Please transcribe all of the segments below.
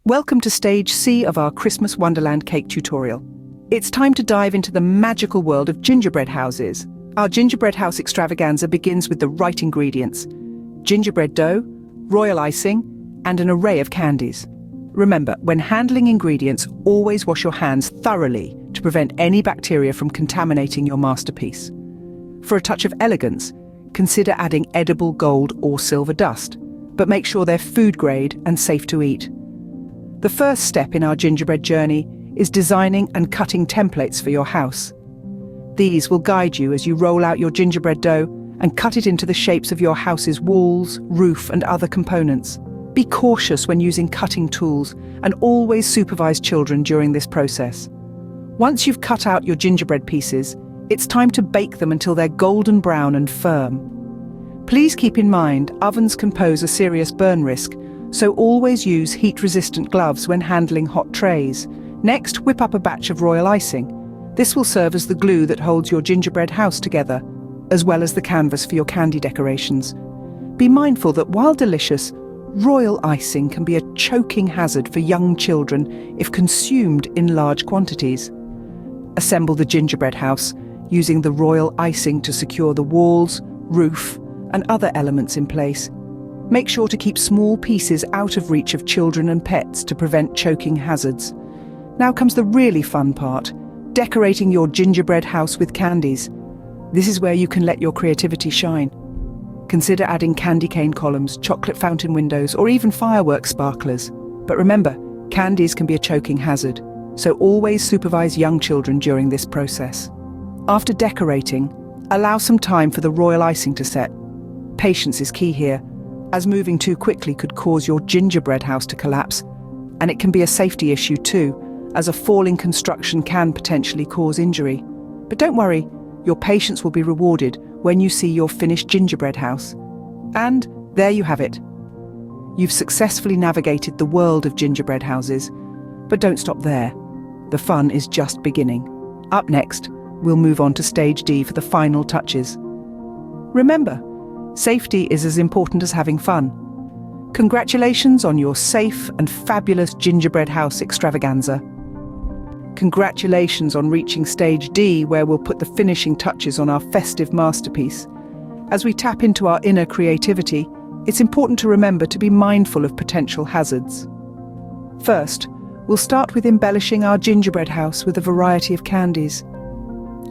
Welcome to Stage C of our Christmas Wonderland cake tutorial. It's time to dive into the magical world of gingerbread houses. Our gingerbread house extravaganza begins with the right ingredients: gingerbread dough, royal icing, and an array of candies. Remember, when handling ingredients, always wash your hands thoroughly to prevent any bacteria from contaminating your masterpiece. For a touch of elegance, consider adding edible gold or silver dust, but make sure they're food grade and safe to eat. The first step in our gingerbread journey is designing and cutting templates for your house. These will guide you as you roll out your gingerbread dough and cut it into the shapes of your house's walls, roof, and other components. Be cautious when using cutting tools and always supervise children during this process. Once you've cut out your gingerbread pieces, it's time to bake them until they're golden brown and firm. Please keep in mind, ovens can pose a serious burn risk, so always use heat-resistant gloves when handling hot trays. Next, whip up a batch of royal icing. This will serve as the glue that holds your gingerbread house together, as well as the canvas for your candy decorations. Be mindful that while delicious, royal icing can be a choking hazard for young children if consumed in large quantities. Assemble the gingerbread house using the royal icing to secure the walls, roof, and other elements in place. Make sure to keep small pieces out of reach of children and pets to prevent choking hazards. Now comes the really fun part: decorating your gingerbread house with candies. This is where you can let your creativity shine. Consider adding candy cane columns, chocolate fountain windows, or even fireworks sparklers. But remember, candies can be a choking hazard, so always supervise young children during this process. After decorating, allow some time for the royal icing to set. Patience is key here, as moving too quickly could cause your gingerbread house to collapse, and it can be a safety issue too, as a falling construction can potentially cause injury. But don't worry, your patience will be rewarded when you see your finished gingerbread house. And there you have it. You've successfully navigated the world of gingerbread houses, but don't stop there. The fun is just beginning. Up next, we'll move on to Stage D for the final touches. Remember, safety is as important as having fun. Congratulations on your safe and fabulous gingerbread house extravaganza. Congratulations on reaching Stage D, where we'll put the finishing touches on our festive masterpiece. As we tap into our inner creativity, it's important to remember to be mindful of potential hazards. First, we'll start with embellishing our gingerbread house with a variety of candies.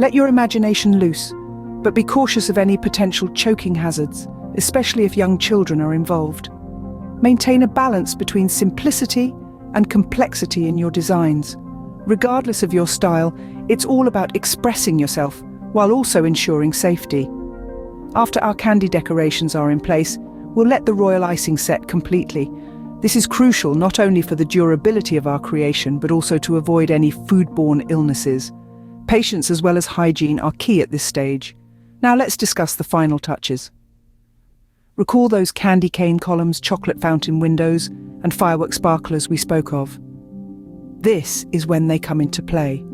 Let your imagination loose, but be cautious of any potential choking hazards, especially if young children are involved. Maintain a balance between simplicity and complexity in your designs. Regardless of your style, it's all about expressing yourself while also ensuring safety. After our candy decorations are in place, we'll let the royal icing set completely. This is crucial not only for the durability of our creation, but also to avoid any foodborne illnesses. Patience as well as hygiene are key at this stage. Now let's discuss the final touches. Recall those candy cane columns, chocolate fountain windows, and firework sparklers we spoke of. This is when they come into play.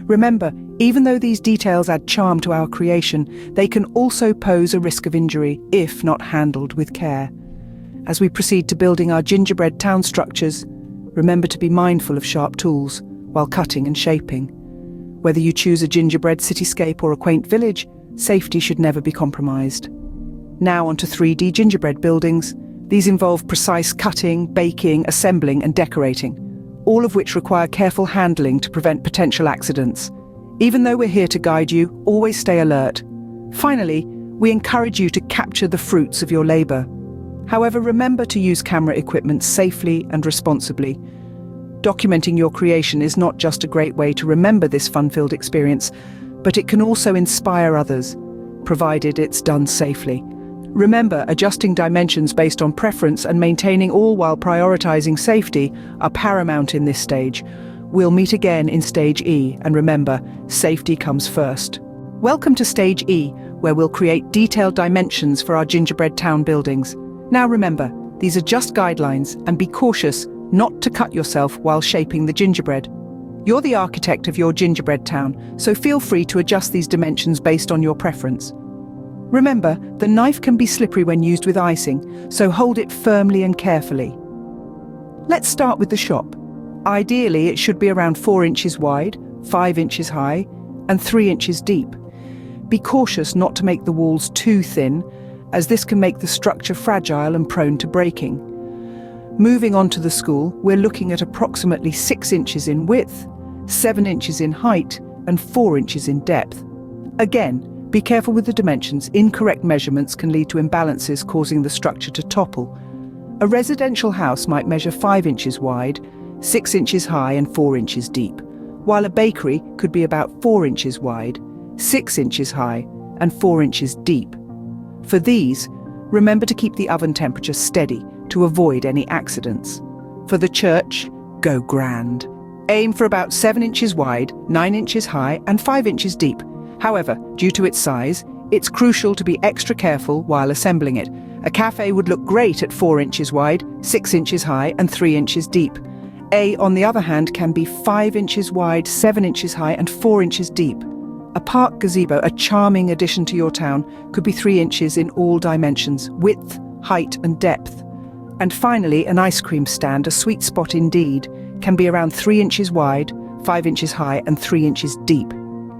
Remember, even though these details add charm to our creation, they can also pose a risk of injury if not handled with care. As we proceed to building our gingerbread town structures, remember to be mindful of sharp tools while cutting and shaping. Whether you choose a gingerbread cityscape or a quaint village, safety should never be compromised. Now onto 3D gingerbread buildings. These involve precise cutting, baking, assembling, and decorating, all of which require careful handling to prevent potential accidents. Even though we're here to guide you, always stay alert. Finally, we encourage you to capture the fruits of your labor. However, remember to use camera equipment safely and responsibly. Documenting your creation is not just a great way to remember this fun-filled experience, but it can also inspire others, provided it's done safely. Remember, adjusting dimensions based on preference and maintaining all while prioritizing safety are paramount in this stage. We'll meet again in Stage E, and remember, safety comes first. Welcome to Stage E, where we'll create detailed dimensions for our gingerbread town buildings. Now remember, these are just guidelines, and be cautious not to cut yourself while shaping the gingerbread. You're the architect of your gingerbread town, so feel free to adjust these dimensions based on your preference. Remember, the knife can be slippery when used with icing, so hold it firmly and carefully. Let's start with the shop. Ideally, it should be around 4 inches wide, 5 inches high, and 3 inches deep. Be cautious not to make the walls too thin, as this can make the structure fragile and prone to breaking. Moving on to the school, we're looking at approximately 6 inches in width, 7 inches in height, and 4 inches in depth. Again, be careful with the dimensions. Incorrect measurements can lead to imbalances, causing the structure to topple. A residential house might measure 5 inches wide, 6 inches high, and 4 inches deep, while a bakery could be about 4 inches wide, 6 inches high, and 4 inches deep. For these, remember to keep the oven temperature steady to avoid any accidents. For the church, go grand. Aim for about 7 inches wide, 9 inches high, and 5 inches deep. However, due to its size, it's crucial to be extra careful while assembling it. A cafe would look great at 4 inches wide, 6 inches high, and 3 inches deep. On the other hand, can be 5 inches wide, 7 inches high, and 4 inches deep. A park gazebo, a charming addition to your town, could be 3 inches in all dimensions, width, height, and depth. And finally, an ice cream stand, a sweet spot indeed, can be around 3 inches wide, 5 inches high, and 3 inches deep.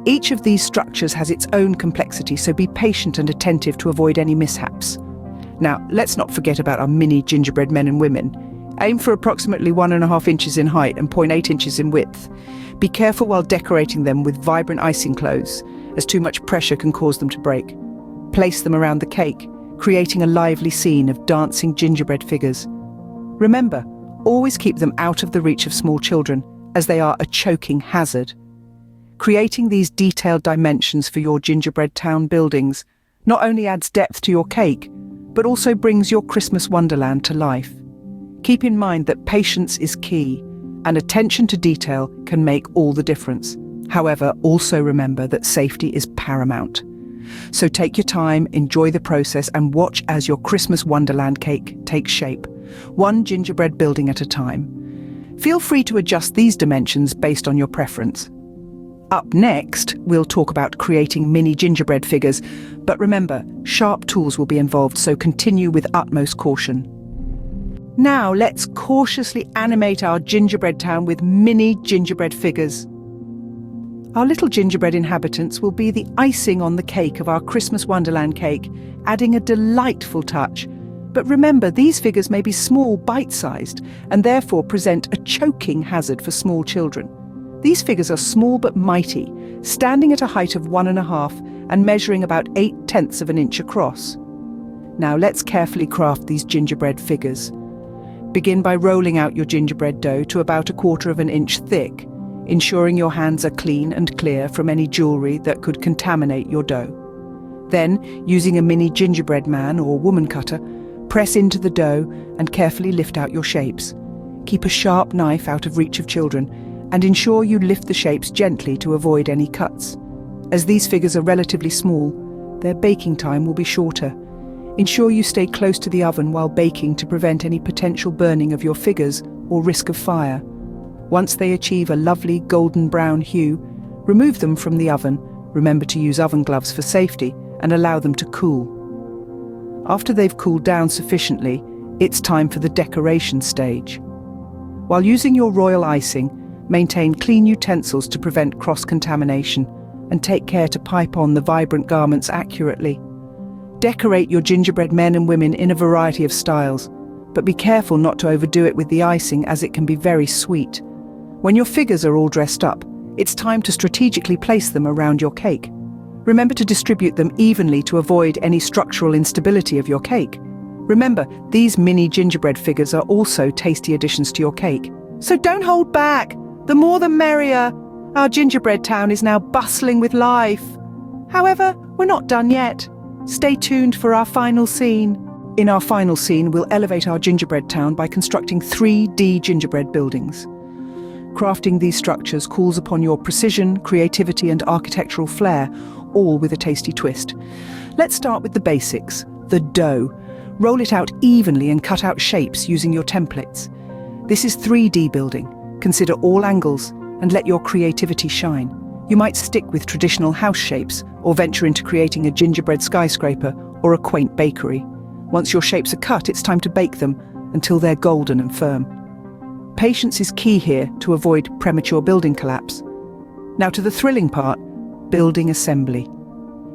Each of these structures has its own complexity, so be patient and attentive to avoid any mishaps. Now, let's not forget about our mini gingerbread men and women. Aim for approximately 1.5 inches in height and 0.8 inches in width. Be careful while decorating them with vibrant icing clothes, as too much pressure can cause them to break. Place them around the cake, creating a lively scene of dancing gingerbread figures. Remember, always keep them out of the reach of small children, as they are a choking hazard. Creating these detailed dimensions for your gingerbread town buildings not only adds depth to your cake, but also brings your Christmas wonderland to life. Keep in mind that patience is key, and attention to detail can make all the difference. However, also remember that safety is paramount. So take your time, enjoy the process, and watch as your Christmas wonderland cake takes shape, one gingerbread building at a time. Feel free to adjust these dimensions based on your preference. Up next, we'll talk about creating mini gingerbread figures, but remember, sharp tools will be involved, so continue with utmost caution. Now let's cautiously animate our gingerbread town with mini gingerbread figures. Our little gingerbread inhabitants will be the icing on the cake of our Christmas Wonderland cake, adding a delightful touch. But remember, these figures may be small, bite-sized, and therefore present a choking hazard for small children. These figures are small but mighty, standing at a height of 1.5 and measuring about 0.8 of an inch across. Now let's carefully craft these gingerbread figures. Begin by rolling out your gingerbread dough to about 1/4 of an inch thick, ensuring your hands are clean and clear from any jewelry that could contaminate your dough. Then, using a mini gingerbread man or woman cutter, press into the dough and carefully lift out your shapes. Keep a sharp knife out of reach of children, and ensure you lift the shapes gently to avoid any cuts. As these figures are relatively small, their baking time will be shorter. Ensure you stay close to the oven while baking to prevent any potential burning of your figures or risk of fire. Once they achieve a lovely golden brown hue, remove them from the oven. Remember to use oven gloves for safety and allow them to cool. After they've cooled down sufficiently, it's time for the decoration stage. While using your royal icing, maintain clean utensils to prevent cross-contamination and take care to pipe on the vibrant garments accurately. Decorate your gingerbread men and women in a variety of styles, but be careful not to overdo it with the icing, as it can be very sweet. When your figures are all dressed up, it's time to strategically place them around your cake. Remember to distribute them evenly to avoid any structural instability of your cake. Remember, these mini gingerbread figures are also tasty additions to your cake. So don't hold back. The more the merrier. Our gingerbread town is now bustling with life. However, we're not done yet. Stay tuned for our final scene. In our final scene, we'll elevate our gingerbread town by constructing 3D gingerbread buildings. Crafting these structures calls upon your precision, creativity, and architectural flair, all with a tasty twist. Let's start with the basics, the dough. Roll it out evenly and cut out shapes using your templates. This is 3D building. Consider all angles and let your creativity shine. You might stick with traditional house shapes or venture into creating a gingerbread skyscraper or a quaint bakery. Once your shapes are cut, it's time to bake them until they're golden and firm. Patience is key here to avoid premature building collapse. Now to the thrilling part, building assembly.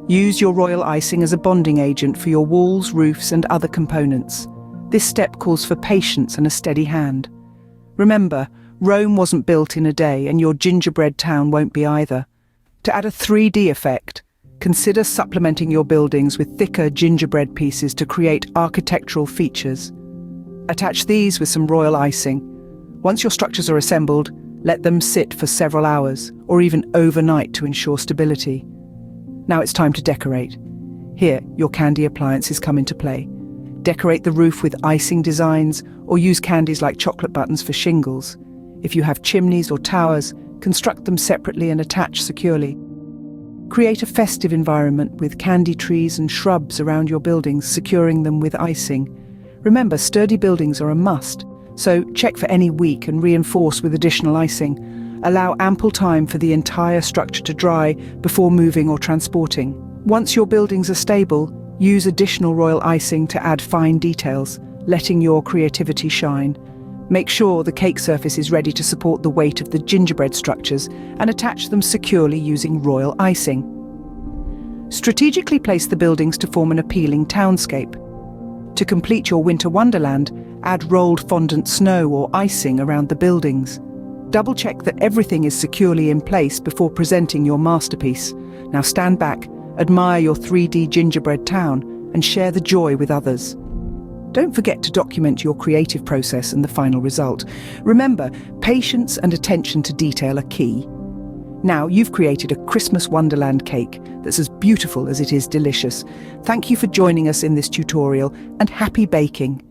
Use your royal icing as a bonding agent for your walls, roofs, and other components. This step calls for patience and a steady hand. Remember, Rome wasn't built in a day, and your gingerbread town won't be either. To add a 3D effect, consider supplementing your buildings with thicker gingerbread pieces to create architectural features. Attach these with some royal icing. Once your structures are assembled, let them sit for several hours, or even overnight to ensure stability. Now it's time to decorate. Here, your candy appliances come into play. Decorate the roof with icing designs, or use candies like chocolate buttons for shingles. If you have chimneys or towers, construct them separately and attach securely. Create a festive environment with candy trees and shrubs around your buildings, securing them with icing. Remember, sturdy buildings are a must, so check for any weak and reinforce with additional icing. Allow ample time for the entire structure to dry before moving or transporting. Once your buildings are stable, use additional royal icing to add fine details, letting your creativity shine. Make sure the cake surface is ready to support the weight of the gingerbread structures and attach them securely using royal icing. Strategically place the buildings to form an appealing townscape. To complete your winter wonderland, add rolled fondant snow or icing around the buildings. Double-check that everything is securely in place before presenting your masterpiece. Now stand back, admire your 3D gingerbread town, and share the joy with others. Don't forget to document your creative process and the final result. Remember, patience and attention to detail are key. Now you've created a Christmas Wonderland cake that's as beautiful as it is delicious. Thank you for joining us in this tutorial, and happy baking!